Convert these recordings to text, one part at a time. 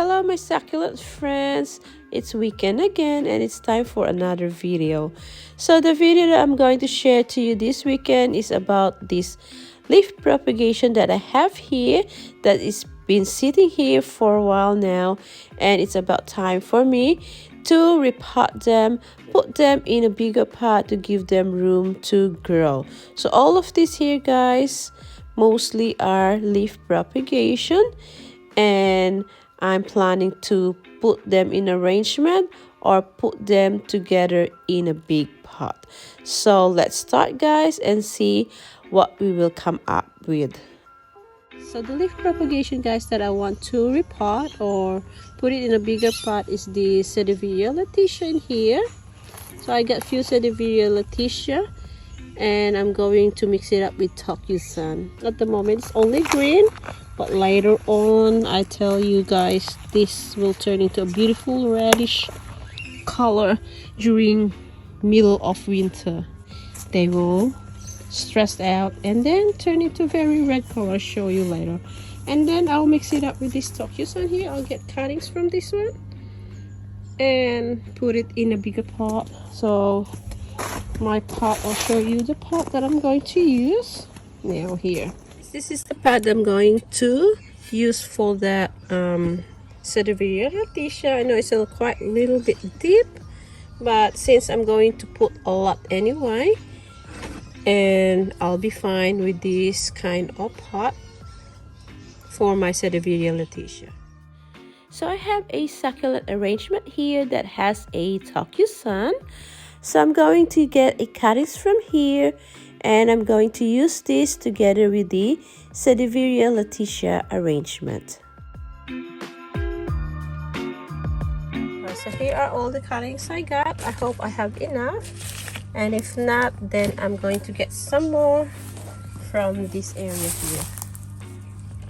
Hello my succulent friends, it's weekend again and it's time for another video. So the video that I'm going to share to you this weekend is about this leaf propagation that I have here that is been sitting here for a while now, and it's about time for me to repot them, put them in a bigger pot to give them room to grow. So all of this here guys mostly are leaf propagation, and I'm planning to put them in arrangement or put them together in a big pot. So let's start guys and see what we will come up with. So the leaf propagation guys that I want to repot or put it in a bigger pot is the Sadeveria Letitia in here. So I got few Sadeveria Letitia and I'm going to mix it up with Tokusan. At the moment it's only green, but later on I tell you guys this will turn into a beautiful reddish color during middle of winter. They will stress out and then turn into very red color. I'll show you later. And then I'll mix it up with this Tokusan here. I'll get cuttings from this one and put it in a bigger pot. So my pot, I'll show you the pot that I'm going to use now here. This is the pot I'm going to use for that Sadeveria Letitia. I know it's a quite little bit deep, but since I'm going to put a lot anyway, and I'll be fine with this kind of pot for my Sadeveria Letitia. So I have a succulent arrangement here that has a Tokusan. So I'm going to get a cuttings from here and I'm going to use this together with the Sadeveria Letitia arrangement. So here are all the cuttings I got. I hope I have enough, and if not, then I'm going to get some more from this area here.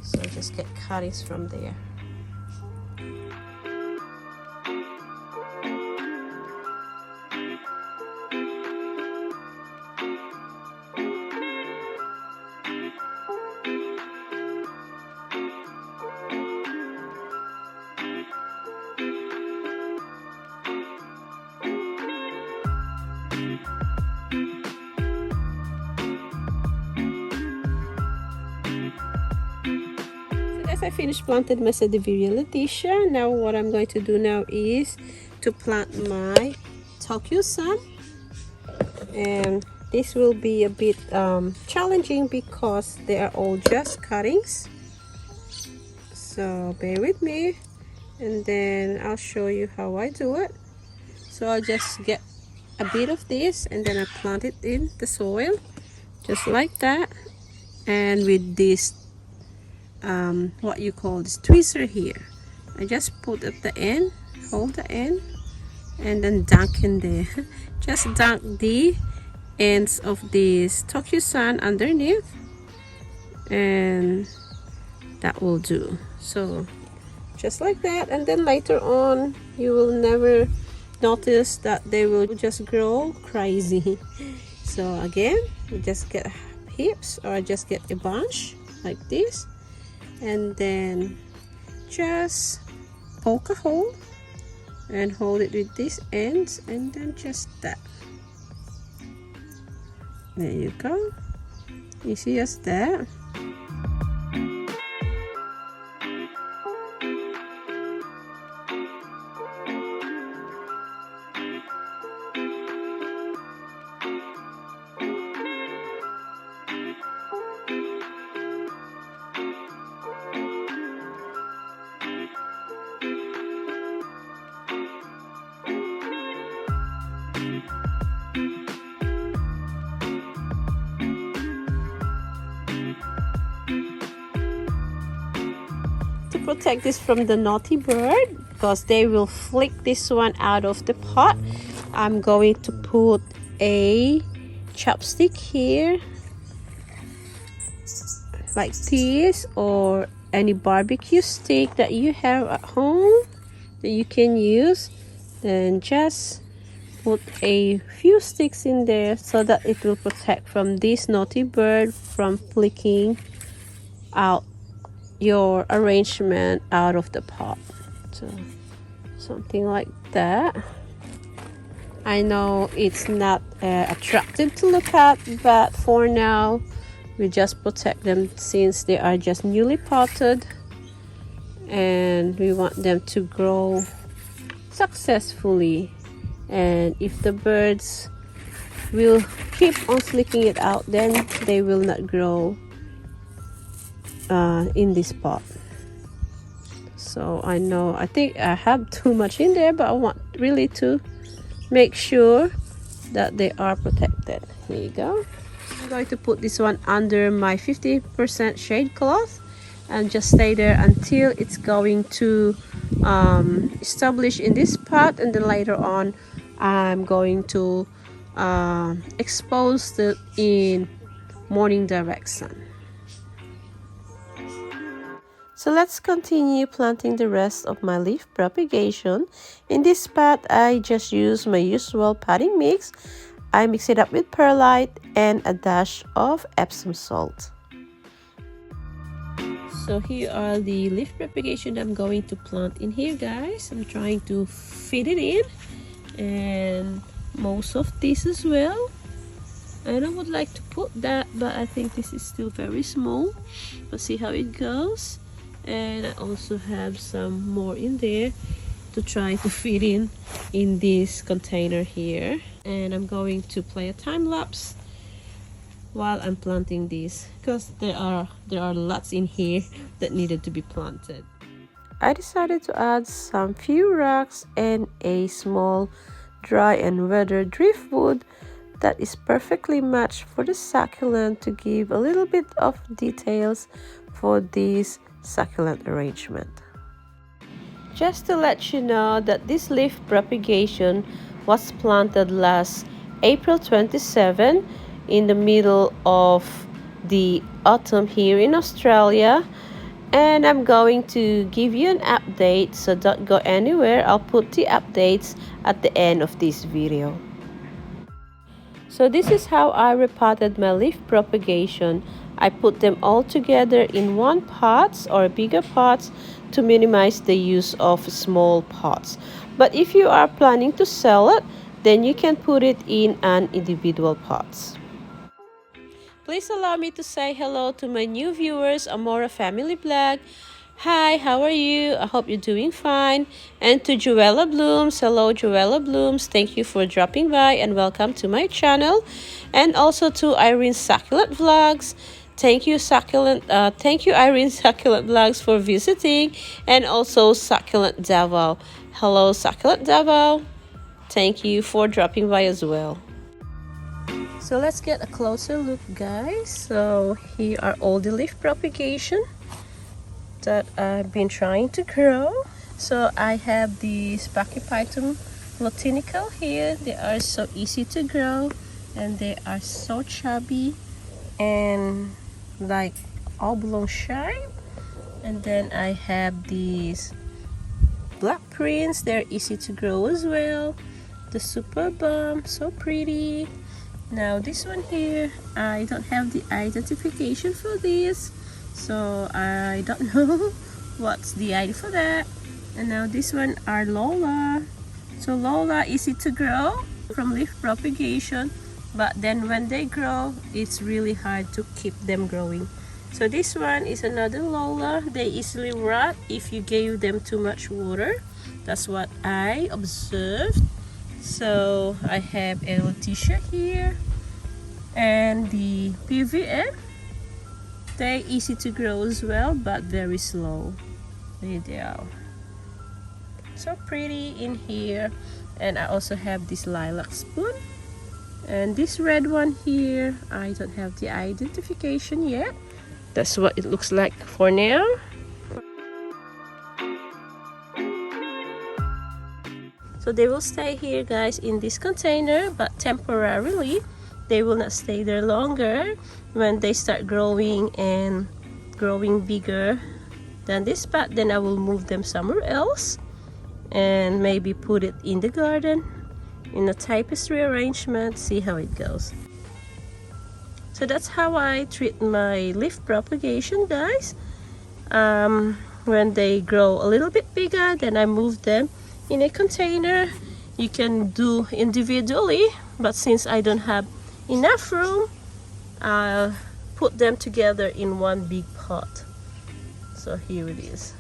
So just get cuttings from there. I finished planted my Sadeveria Letitia. Now what I'm going to do now is to plant my Tokusan, and this will be a bit challenging because they are all just cuttings, so bear with me and then I'll show you how I do it. So I'll just get a bit of this and then I plant it in the soil just like that, and with this what you call this tweezer here, I just put at the end, hold the end and then dunk in there. Just dunk the ends of this Tokusan underneath and that will do. So just like that, and then later on you will never notice that they will just grow crazy. So again, you just get heaps or just get a bunch like this, and then just poke a hole and hold it with these ends, and then just that. There you go. Easy as that. Protect this from the naughty bird because they will flick this one out of the pot. I'm going to put a chopstick here like this, or any barbecue stick that you have at home that you can use. Then just put a few sticks in there so that it will protect from this naughty bird from flicking out your arrangement out of the pot. So something like that. I know it's not attractive to look at, but for now we just protect them since they are just newly potted, and we want them to grow successfully. And if the birds will keep on slicking it out, then they will not grow in this pot. So I think I have too much in there, but I want really to make sure that they are protected. Here you go. I'm going to put this one under my 50% shade cloth and just stay there until it's going to establish in this pot, and then later on I'm going to expose it in morning direct sun. So let's continue planting the rest of my leaf propagation. In this pot, I just use my usual potting mix. I mix it up with perlite and a dash of Epsom salt. So here are the leaf propagation I'm going to plant in here, guys. I'm trying to fit it in, and most of this as well. And I would like to put that, but I think this is still very small. Let's see how it goes. And I also have some more in there to try to fit in this container here. And I'm going to play a time lapse while I'm planting these, because there are lots in here that needed to be planted. I decided to add some few rocks and a small dry and weathered driftwood that is perfectly matched for the succulent to give a little bit of details for this succulent arrangement. Just to let you know that this leaf propagation was planted last April 27 in the middle of the autumn here in Australia, and I'm going to give you an update, so don't go anywhere. I'll put the updates at the end of this video. So this is how I repotted my leaf propagation. I put them all together in one pots or bigger pots to minimize the use of small pots. But if you are planning to sell it, then you can put it in an individual pots. Please allow me to say hello to my new viewers, Amora Family Blog. Hi, how are you? I hope you're doing fine. And to Joella Blooms, hello Joella Blooms. Thank you for dropping by and welcome to my channel. And also to Irene Succulent Vlogs. Thank you Irene Succulent Vlogs for visiting, and also Succulent Davao. Hello Succulent Davao. Thank you for dropping by as well. So let's get a closer look, guys. So here are all the leaf propagation that I've been trying to grow. So I have the Spachyphytum latinicale here. They are so easy to grow and they are so chubby and like oblong shape. And then I have these black prints. They're easy to grow as well. The super bomb, so pretty. Now this one here, I don't have the identification for this, so I don't know what's the ID for that. And now this one are Lola. So Lola, easy to grow from leaf propagation, but then when they grow, it's really hard to keep them growing. So this one is another Lola. They easily rot if you gave them too much water. That's what I observed. So I have a Letitia here and the PVM. They're easy to grow as well, but very slow. There they are. So pretty in here. And I also have this lilac spoon. And this red one here, I don't have the identification yet. That's what it looks like for now. So they will stay here, guys, in this container, but temporarily. They will not stay there longer. When they start growing and growing bigger than this pot, then I will move them somewhere else and maybe put it in the garden in a tapestry arrangement, see how it goes. So that's how I treat my leaf propagation, guys. when they grow a little bit bigger, then I move them in a container. You can do individually, but since I don't have enough room, I'll put them together in one big pot. So here it is.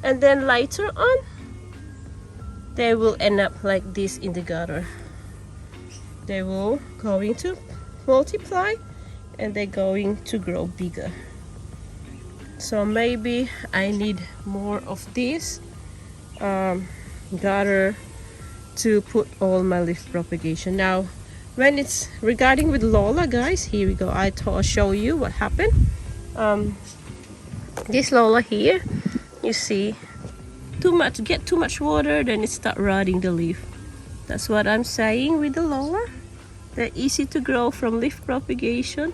And then later on, they will end up like this in the gutter. They will going to multiply and they're going to grow bigger. So maybe I need more of this gutter to put all my leaf propagation. Now when it's regarding with Lola, guys, here we go. I'll show you what happened. This Lola here, you see, get too much water, then it start rotting the leaf. That's what I'm saying with the Lola. They're easy to grow from leaf propagation,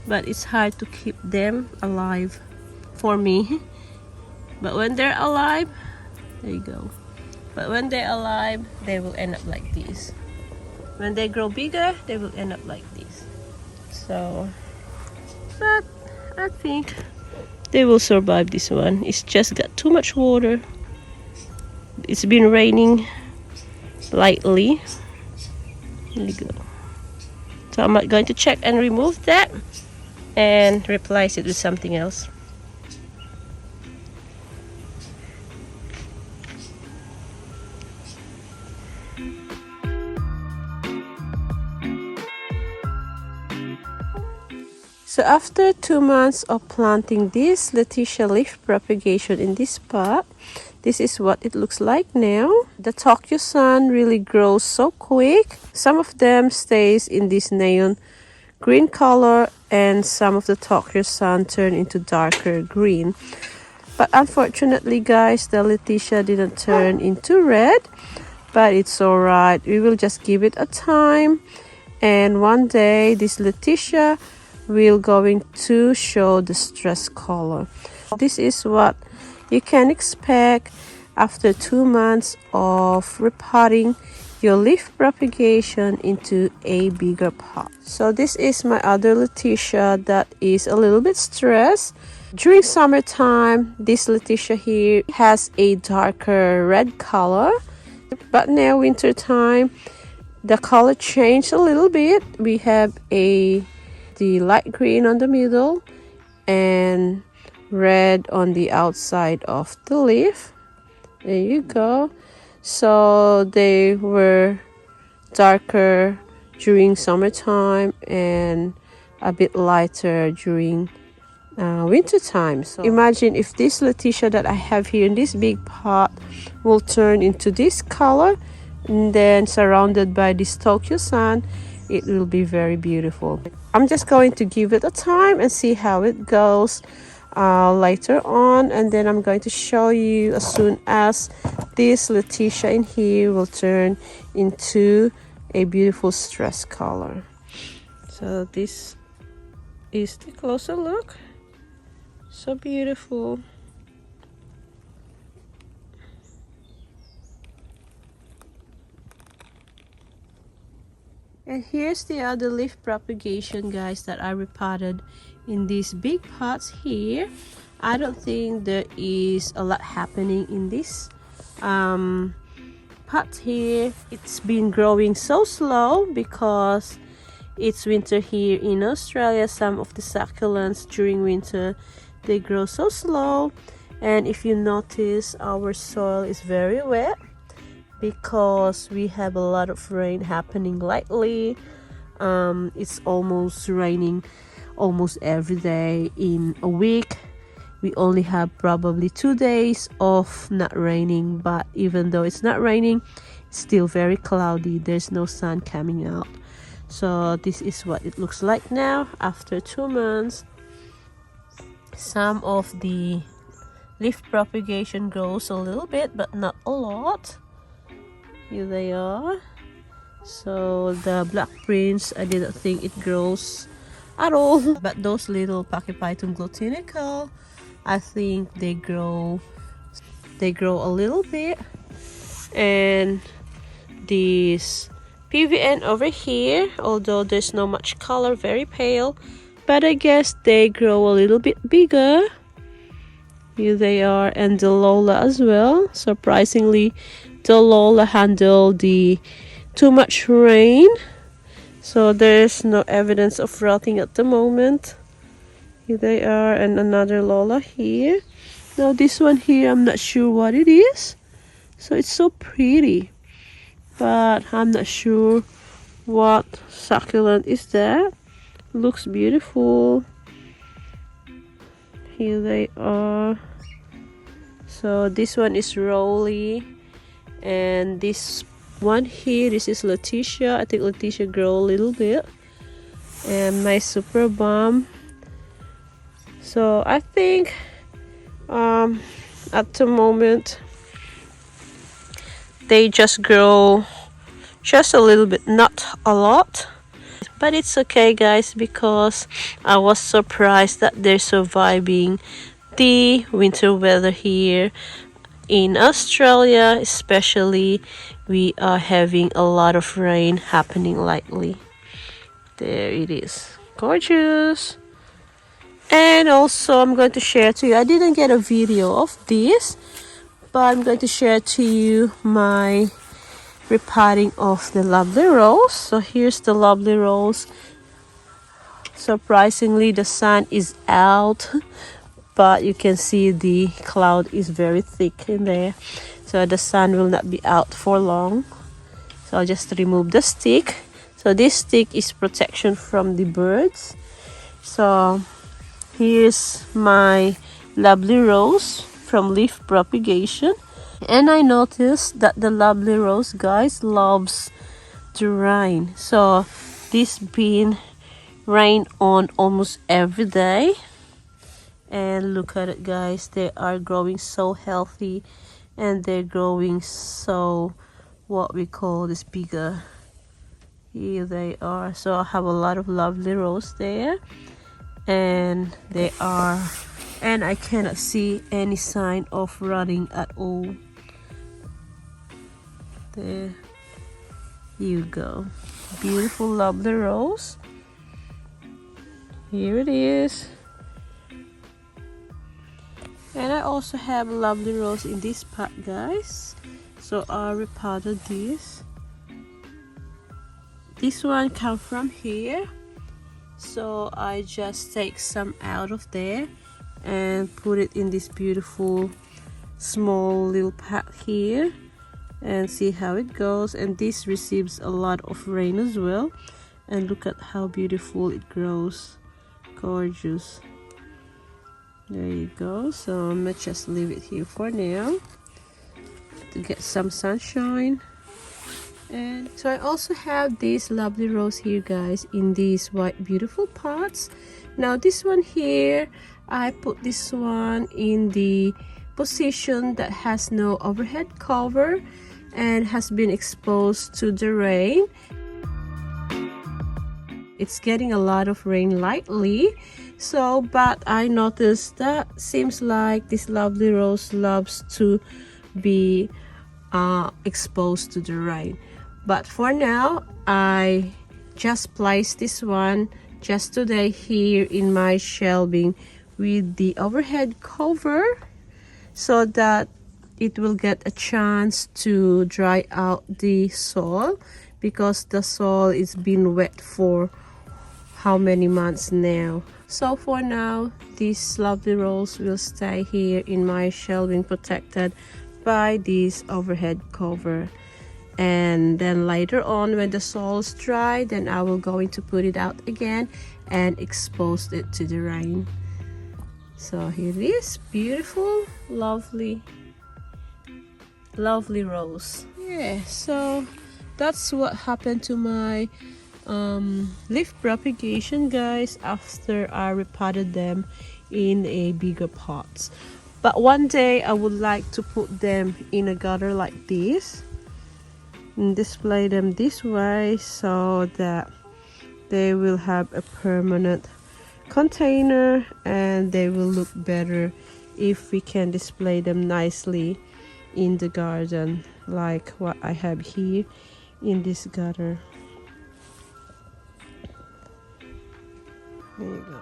but it's hard to keep them alive for me. But when they're alive, there you go. But when they're alive, they will end up like this. When they grow bigger, they will end up like this. So, but I think they will survive this one. It's just got too much water. It's been raining lightly. There you go. So I'm going to check and remove that and replace it with something else. So after 2 months of planting this Letitia leaf propagation in this pot, this is what it looks like now. The Tokyo Sun really grows so quick. Some of them stays in this neon green color and some of the Tokyo Sun turn into darker green. But unfortunately, guys, the Letitia didn't turn into red, but it's alright. We will just give it a time, and one day this Letitia will going to show the stress color. This is what you can expect after 2 months of repotting your leaf propagation into a bigger pot. So this is my other Letitia that is a little bit stressed. During summertime, this Letitia here has a darker red color, but now winter time, the color changed a little bit. We have the light green on the middle and red on the outside of the leaf. There you go. So they were darker during summertime and a bit lighter during winter time. So imagine if this Letitia that I have here in this big pot will turn into this color, and then surrounded by this Tokyo Sun, it will be very beautiful. I'm just going to give it a time and see how it goes later on, and then I'm going to show you as soon as this Letitia in here will turn into a beautiful stress color. So this is the closer look. So beautiful. And here's the other leaf propagation, guys, that I repotted in these big pots here. I don't think there is a lot happening in this pot here. It's been growing so slow because it's winter here in Australia. Some of the succulents during winter, they grow so slow. And if you notice, our soil is very wet because we have a lot of rain happening lately. It's almost raining almost every day in a week. We only have probably 2 days of not raining, but even though it's not raining, it's still very cloudy. There's no sun coming out. So this is what it looks like now after 2 months. Some of the leaf propagation grows a little bit, but not a lot. Here they are. So the black prince, I didn't think it grows at all, but those little Pachyphytum glutinicale, I think they grow a little bit. And this PVN over here, although there's not much color, very pale, but I guess they grow a little bit bigger. Here they are, and the Lola as well. Surprisingly, the Lola handled the too much rain, so there's no evidence of rotting at the moment. Here they are, and another Lola here. Now this one here, I'm not sure what it is. So it's so pretty, but I'm not sure what succulent is that. Looks beautiful. Here they are. So this one is Rolly, and this one here, this is Letitia. I think Letitia grew a little bit, and my super bomb. So I think at the moment they just grow just a little bit, not a lot, but it's okay guys, because I was surprised that they're surviving the winter weather here in Australia. Especially we are having a lot of rain happening lately. There it is, gorgeous. And also I'm going to share to you, I didn't get a video of this, but I'm going to share to you my repotting of the lovely rose. So here's the lovely rose. Surprisingly, the sun is out, but you can see the cloud is very thick in there, so the sun will not be out for long. So I'll just remove the stick. So this stick is protection from the birds. So here's my lovely rose from leaf propagation, and I noticed that the lovely rose guys loves to rain. So this been rain on almost every day, and look at it guys, they are growing so healthy, and they're growing so what we call this bigger. Here they are. So I have a lot of lovely rose there, and they are, and I cannot see any sign of rotting at all. There you go, beautiful lovely rose. Here it is. And I also have a lovely rose in this pot guys, so I repotted this. This one come from here, so I just take some out of there and put it in this beautiful small little pot here, and see how it goes. And this receives a lot of rain as well, and look at how beautiful it grows, gorgeous. There you go. So I'm gonna just leave it here for now to get some sunshine. And so I also have this lovely rose here guys in these white beautiful pots. Now this one here, I put this one in the position that has no overhead cover and has been exposed to the rain. It's getting a lot of rain lately, so but I noticed that seems like this lovely rose loves to be exposed to the rain. But for now, I just placed this one just today here in my shelving with the overhead cover, so that it will get a chance to dry out the soil, because the soil is been wet for how many months now. So for now, this lovely rose will stay here in my shelving protected by this overhead cover. And then later on, when the soil is dry, then I will going to put it out again and expose it to the rain. So here it is, beautiful, lovely rose. Yeah, so that's what happened to my leaf propagation guys after I repotted them in a bigger pots. But one day I would like to put them in a gutter like this and display them this way, so that they will have a permanent container and they will look better if we can display them nicely in the garden, like what I have here in this gutter. There you go.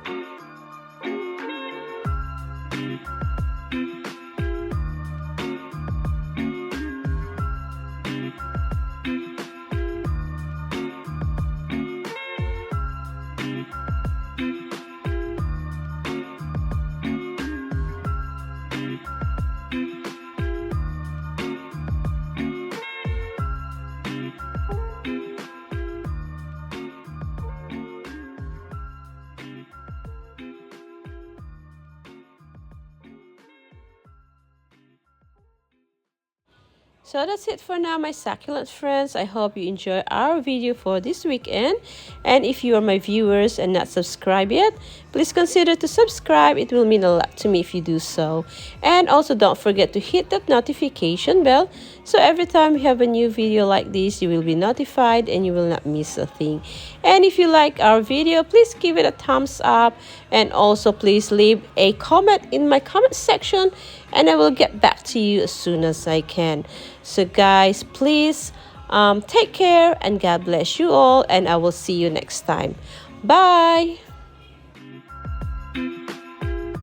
So that's it for now, my succulent friends. I hope you enjoy our video for this weekend. And if you are my viewers and not subscribed yet, please consider to subscribe. It will mean a lot to me if you do so. And also don't forget to hit that notification bell, so every time we have a new video like this, you will be notified and you will not miss a thing. And if you like our video, please give it a thumbs up, and also please leave a comment in my comment section, and I will get back to you as soon as I can. So guys, please take care, and God bless you all, and I will see you next time. Bye.